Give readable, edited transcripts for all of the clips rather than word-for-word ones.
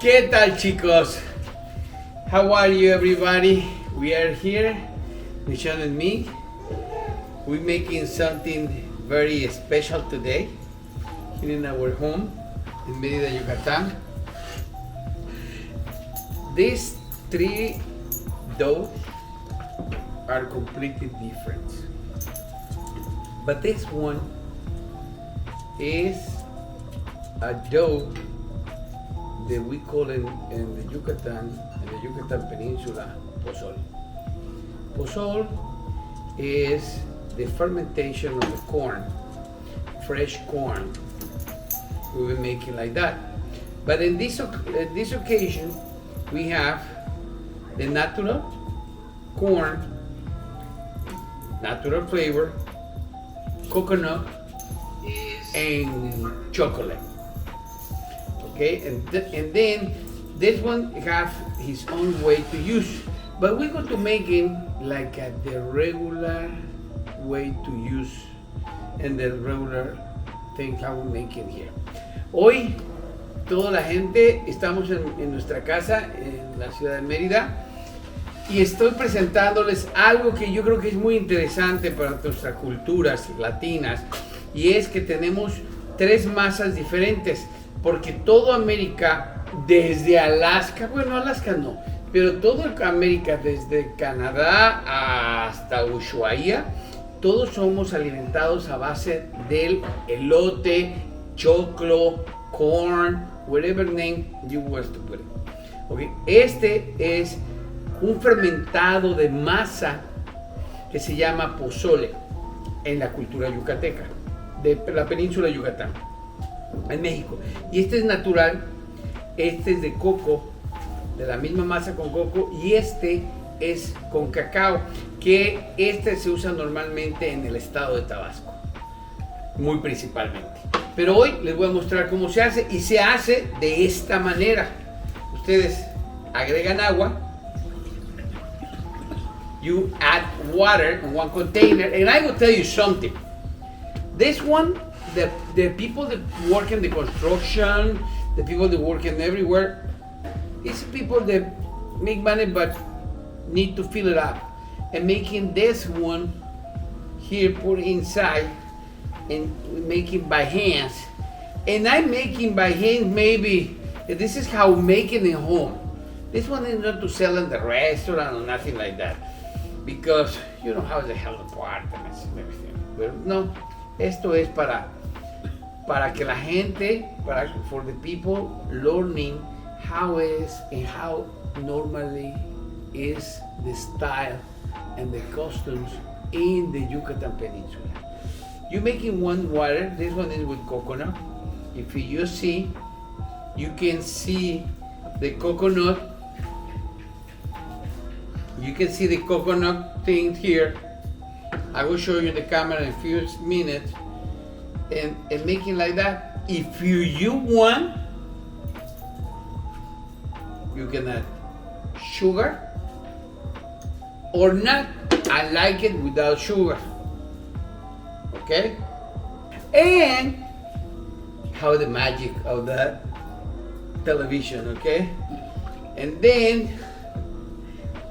¿Qué tal, chicos? How are you, everybody? We are here, Michelle and me. We're making something very special today here in our home in Mérida, Yucatán. These three doughs are completely different. But this one is a dough that we call in the Yucatan Peninsula, Pozol. Pozol is the fermentation of the corn, fresh corn. We will make it like that. But in this occasion, we have the natural corn, natural flavor, coconut, and chocolate. Okay, and then this one have his own way to use, but we're going to make it like the regular way to use and the regular thing how we make it here. Hoy toda la gente estamos en nuestra casa en la ciudad de Mérida y estoy presentándoles algo que yo creo que es muy interesante para nuestras culturas latinas, y es que tenemos tres masas diferentes, porque todo América, desde Alaska, bueno, Alaska no, pero todo América, desde Canadá hasta Ushuaia, todos somos alimentados a base del elote, choclo, corn, whatever name you want to put it. Okay. Este es un fermentado de masa que se llama pozole en la cultura yucateca, de la península de Yucatán, en México. Y este es natural, este es de coco, de la misma masa con coco, y este es con cacao, que este se usa normalmente en el estado de Tabasco, muy principalmente. Pero hoy les voy a mostrar cómo se hace, y se hace de esta manera. Ustedes agregan agua, you add water in one container, and I will tell you something. This one, the people that work in the construction, the people that work in everywhere, it's people that make money but need to fill it up. And making this one here, put inside, and making by hands. And I'm making by hand, maybe, this is how I'm making it home. This one is not to sell in the restaurant or nothing like that, because you know how the health departments and everything. But no, esto es para que la gente, for the people learning how is and how normally is the style and the customs in the Yucatan Peninsula. You're making one water, this one is with coconut. If you see, you can see the coconut. You can see the coconut thing here. I will show you the camera in a few minutes, and making like that. If you want, you can add sugar or not. I like it without sugar. Okay? And how the magic of that television, okay? And then,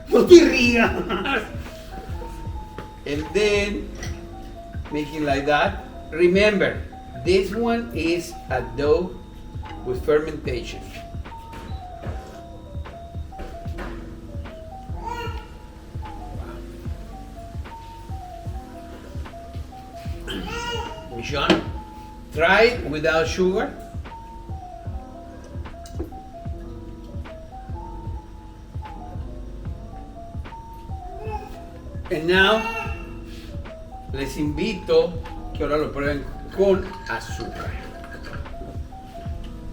no te rías. And then, making like that. Remember, this one is a dough with fermentation. Michonne, try it without sugar. And now, les invito que ahora lo prueben con azúcar.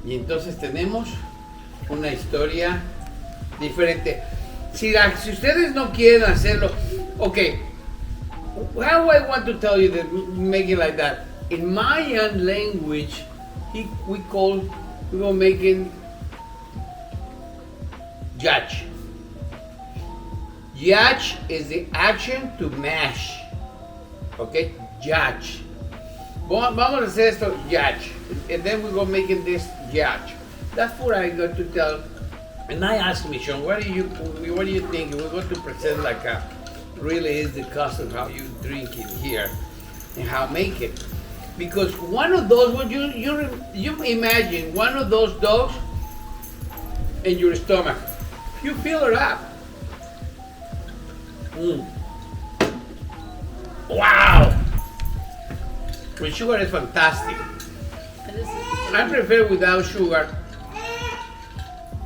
Y entonces tenemos una historia diferente. Si ustedes no quieren hacerlo, okay, how I want to tell you that make it like that. In Mayan language, we go making yach. Yach is the action to mash. Okay, yach. Vamos a hacer esto, yach. And then we go making this yach. That's what I got to tell. And I asked Michon, what do you think? We're going to present like a really is the cost of how you drink it here and how make it. Because one of those, when you imagine one of those dogs in your stomach, you fill it up. Wow! With sugar is fantastic. I prefer without sugar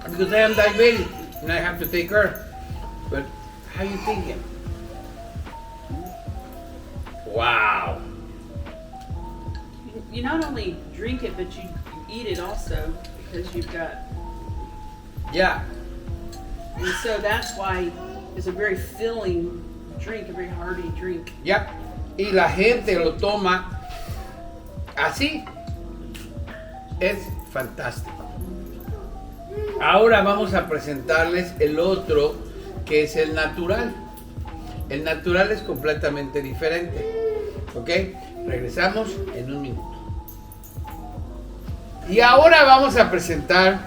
because I am diabetic and I have to take her. But how you thinking? Wow! You not only drink it, but you eat it also because you've got. Yeah. And so that's why it's a very filling drink, a very hearty drink. Yeah. Y la gente lo toma así. Es fantástico. Ahora vamos a presentarles el otro que es el natural. El natural es completamente diferente. ¿Ok? Regresamos en un minuto. Y ahora vamos a presentar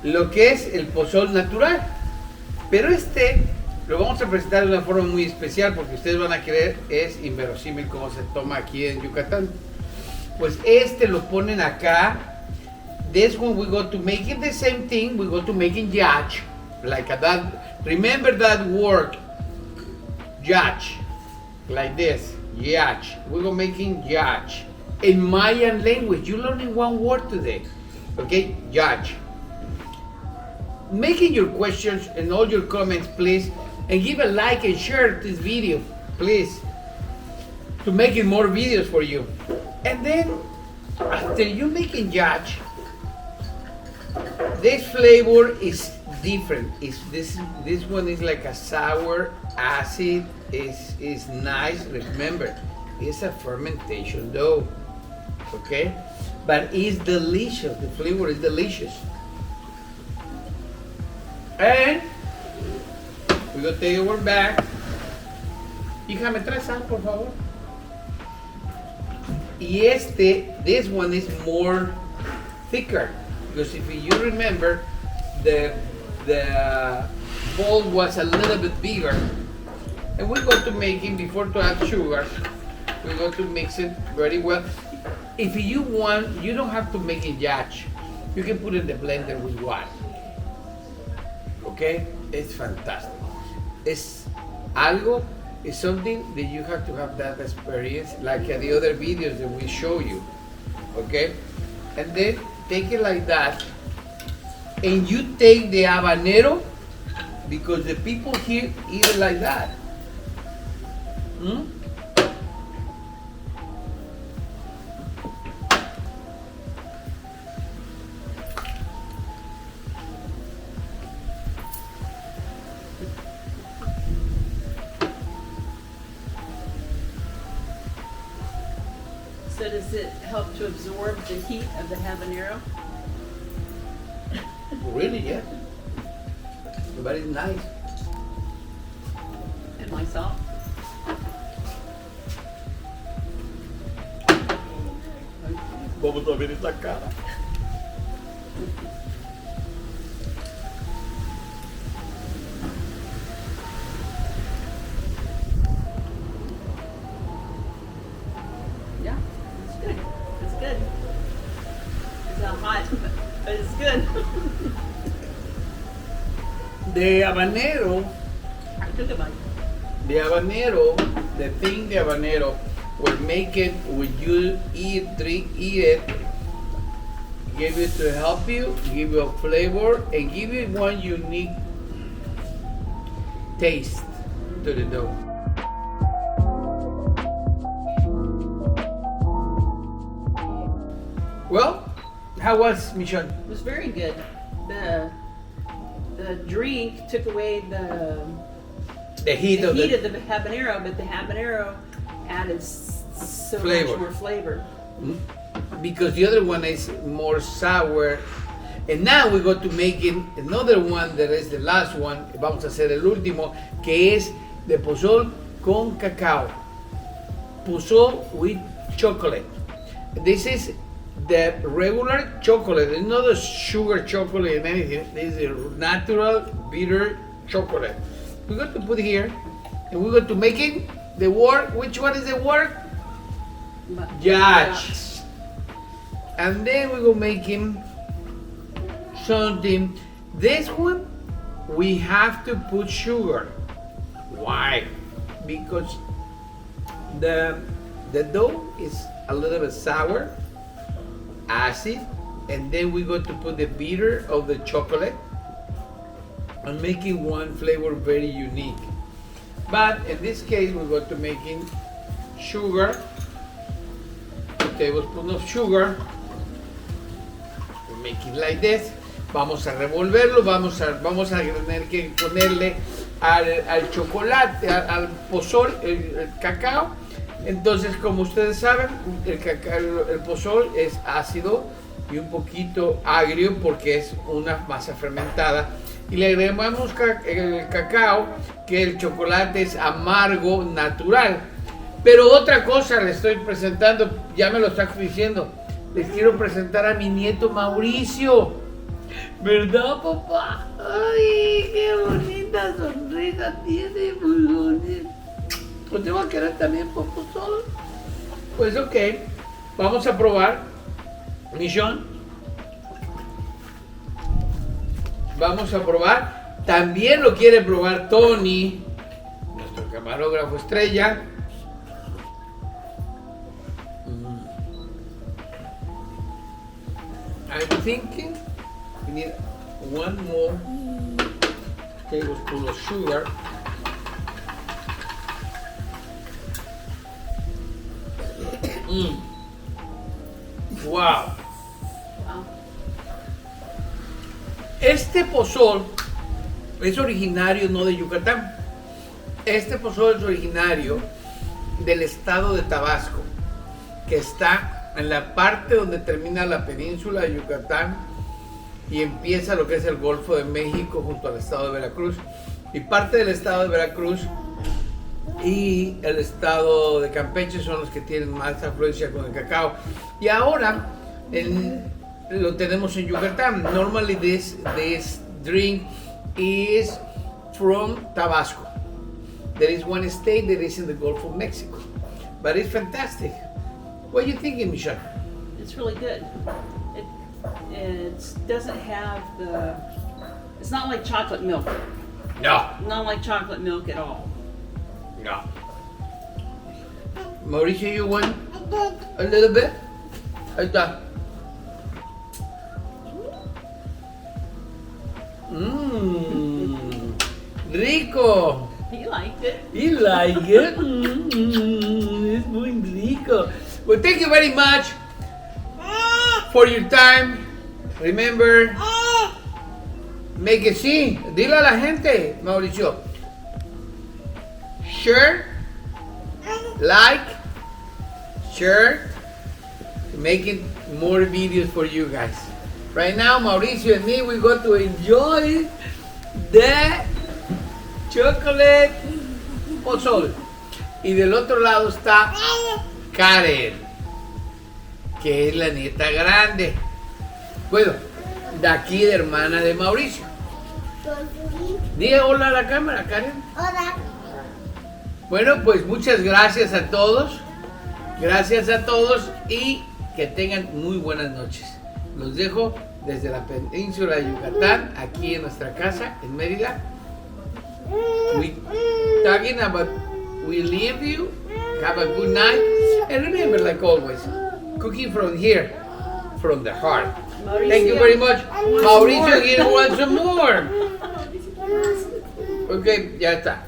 lo que es el pozol natural. Pero este lo vamos a presentar de una forma muy especial porque ustedes van a creer es inverosímil cómo se toma aquí en Yucatán. Pues este lo ponen acá. This one we go to make it the same thing. We go to making yacht, like that. Remember that word, yacht, like this, yacht. We go making yacht in Mayan language. You're learning one word today, okay? Yacht. Making your questions and all your comments, please, and give a like and share this video, please, to make it more videos for you. And then, after you making yacht, this flavor is different. This one is like a sour, acid, is nice. Remember, it's a fermentation dough, okay? But it's delicious. The flavor is delicious. And we're gonna take it back. Hija, me traes sal, por favor. Y this one is more thicker because if you remember, the bowl was a little bit bigger, and we're going to make it before to add sugar. We're going to mix it very well. If you want, you don't have to make it yacht. You can put it in the blender with water. Okay, it's fantastic. It's algo. It's something that you have to have that experience, like the other videos that we show you. Okay, and then take it like that, and you take the habanero because the people here eat it like that. So does it help to absorb the heat of the habanero? Really, yeah. But it's nice. And my salt? Vamos a ver esa cara. Yeah, it's good. It's good. It's not hot, but it's good. The habanero, I took a bite. the thing the habanero will make it when you eat it, give it to help you, give you a flavor, and give it one unique taste to the dough. Well, how was Michon? It was very good. The drink took away the Heat of the habanero, but the habanero added so Flavor. much more flavor. because the other one is more sour. And now we go to making another one that is the last one. Vamos a hacer el último, que es de pozol con cacao. Pozol with chocolate. This is the regular chocolate. It's not a sugar chocolate and anything. This is a natural bitter chocolate. We're going to put here, and we're going to make it the word. Which one is the word? Yacht. And then we will make him something. This one, we have to put sugar. Why? Because the dough is a little bit sour, acid, and then we got to put the bitter of the chocolate and making one flavor very unique. But in this case, we're going to making sugar, 2 tablespoons of sugar. We make it like this. Vamos a revolverlo, vamos a tener que ponerle al chocolate, al pozol, el cacao. Entonces, como ustedes saben, el pozol es ácido y un poquito agrio porque es una masa fermentada. Y le agregamos el cacao, que el chocolate es amargo natural. Pero otra cosa les estoy presentando, ya me lo está diciendo, les quiero presentar a mi nieto Mauricio. ¿Verdad, papá? Ay, qué bonita sonrisa tiene, muy bonita. ¿Pues te va a querer también, Pozol? Pues ok, vamos a probar. Michon. Vamos a probar. También lo quiere probar Tony, nuestro camarógrafo estrella. I'm thinking we need 1 more tablespoon of sugar. Wow. Este pozol es originario no de Yucatán. Este pozol es originario del estado de Tabasco, que está en la parte donde termina la península de Yucatán y empieza lo que es el Golfo de México junto al estado de Veracruz. Y parte del estado de Veracruz y el estado de Campeche son los que tienen más afluencia con el cacao. Y ahora lo tenemos en Yucatán. Normally this drink is from Tabasco. There is one state that is in the Gulf of Mexico, but it's fantastic. What are you thinking, Michelle? It's really good. It doesn't have the. It's not like chocolate milk. No. Not like chocolate milk at all. No. Mauricio, you want a little bit? Ahí está. Rico. He liked it. You like it? Es muy rico. Well, thank you very much for your time. Remember, make it see. Dile a la gente, Mauricio. Share, like, share, making more videos for you guys. Right now, Mauricio and me, we got to enjoy the chocolate pozol. Y del otro lado está Karen, que es la nieta grande. Bueno, de aquí de hermana de Mauricio. Diga hola a la cámara, Karen. Hola. Bueno, pues muchas gracias a todos. Gracias a todos y que tengan muy buenas noches. Los dejo desde la península de Yucatán, aquí en nuestra casa, en Mérida. We talking about, we leave you, have a good night, and remember, like always, cooking from here, from the heart. Mauricio. Thank you very much. Mauricio, you want some more? Ok, ya está.